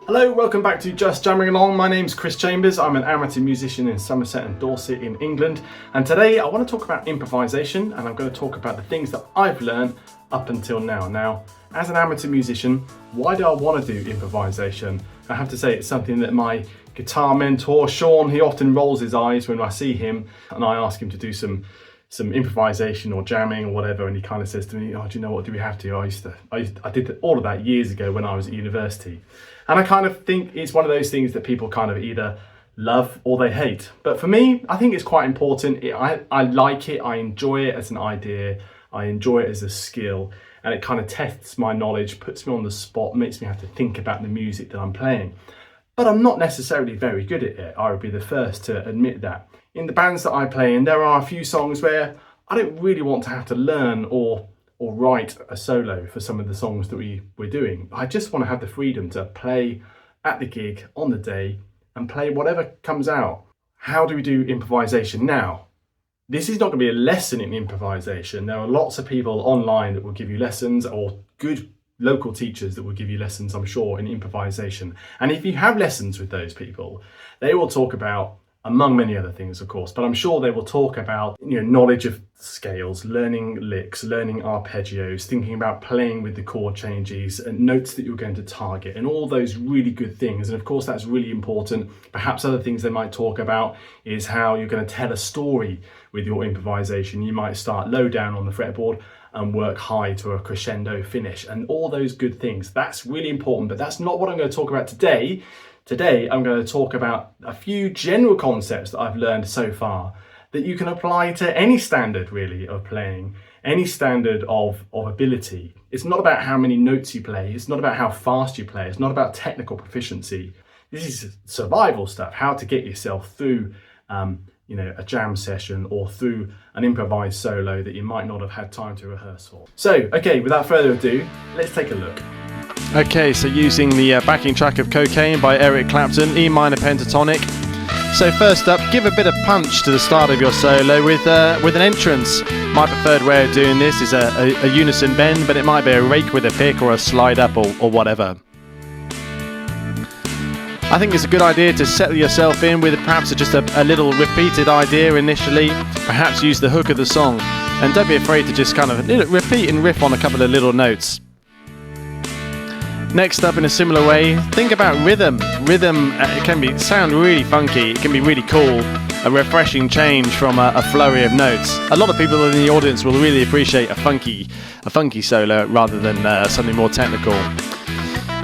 Hello, welcome back to Just Jamming Along. My name's Chris Chambers. I'm an amateur musician in Somerset and Dorset in England. And today I want to talk about improvisation, and I'm going to talk about the things that I've learned up until now. Now, as an amateur musician, why do I want to do improvisation? I have to say it's something that my guitar mentor, Sean, he often rolls his eyes when I see him and I ask him to do some improvisation or jamming or whatever, and he kind of says to me, "Oh, do you know what? Do we have to? I did all of that years ago when I was at university." And I kind of think it's one of those things that people kind of either love or they hate. But for me, I think it's quite important. I like it. I enjoy it as an idea. I enjoy it as a skill, and it kind of tests my knowledge, puts me on the spot, makes me have to think about the music that I'm playing. But I'm not necessarily very good at it. I would be the first to admit that. In the bands that I play in, there are a few songs where I don't really want to have to learn or write a solo for some of the songs that we're doing. I just want to have the freedom to play at the gig on the day and play whatever comes out. How do we do improvisation now? This is not going to be a lesson in improvisation. There are lots of people online that will give you lessons, or good local teachers that will give you lessons, I'm sure, in improvisation. And if you have lessons with those people, they will talk about, among many other things, of course, but I'm sure they will talk about, knowledge of scales, learning licks, learning arpeggios, thinking about playing with the chord changes and notes that you're going to target, and all those really good things. And of course, that's really important. Perhaps other things they might talk about is how you're going to tell a story with your improvisation. You might start low down on the fretboard and work high to a crescendo finish, and all those good things. That's really important, but that's not what I'm going to talk about today. Today, I'm going to talk about a few general concepts that I've learned so far that you can apply to any standard, really, of playing, any standard of ability. It's not about how many notes you play. It's not about how fast you play. It's not about technical proficiency. This is survival stuff, how to get yourself through a jam session or through an improvised solo that you might not have had time to rehearse for. So, okay, without further ado, let's take a look. Okay, so using the backing track of Cocaine by Eric Clapton, E minor pentatonic. So first up, give a bit of punch to the start of your solo with an entrance. My preferred way of doing this is a unison bend, but it might be a rake with a pick or a slide up or whatever. I think it's a good idea to settle yourself in with perhaps just a little repeated idea initially. Perhaps use the hook of the song, and don't be afraid to just kind of repeat and riff on a couple of little notes. Next up, in a similar way, think about rhythm. Rhythm can sound really funky, it can be really cool, a refreshing change from a flurry of notes. A lot of people in the audience will really appreciate a funky solo rather than something more technical.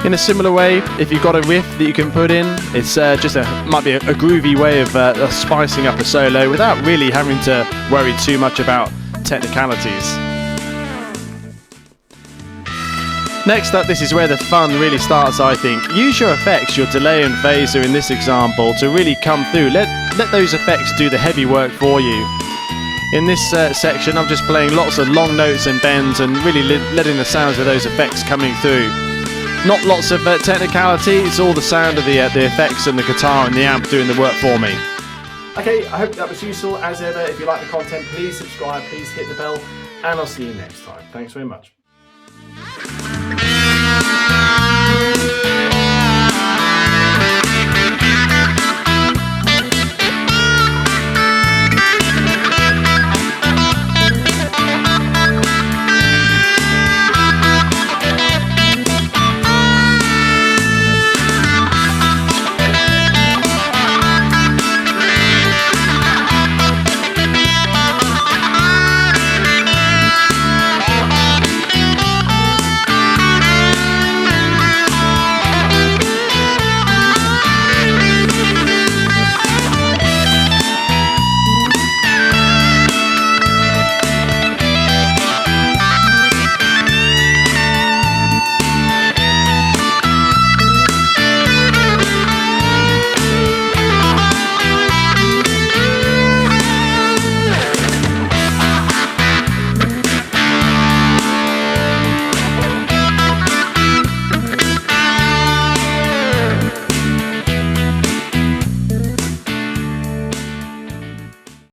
In a similar way, if you've got a riff that you can put in, it's might be a groovy way of spicing up a solo without really having to worry too much about technicalities. Next up, this is where the fun really starts, I think. Use your effects, your delay and phaser in this example, to really come through. Let those effects do the heavy work for you. In this section, I'm just playing lots of long notes and bends and really letting the sounds of those effects coming through. Not lots of technicality, it's all the sound of the effects and the guitar and the amp doing the work for me. Okay, I hope that was useful. As ever, if you like the content, please subscribe, please hit the bell, and I'll see you next time. Thanks very much.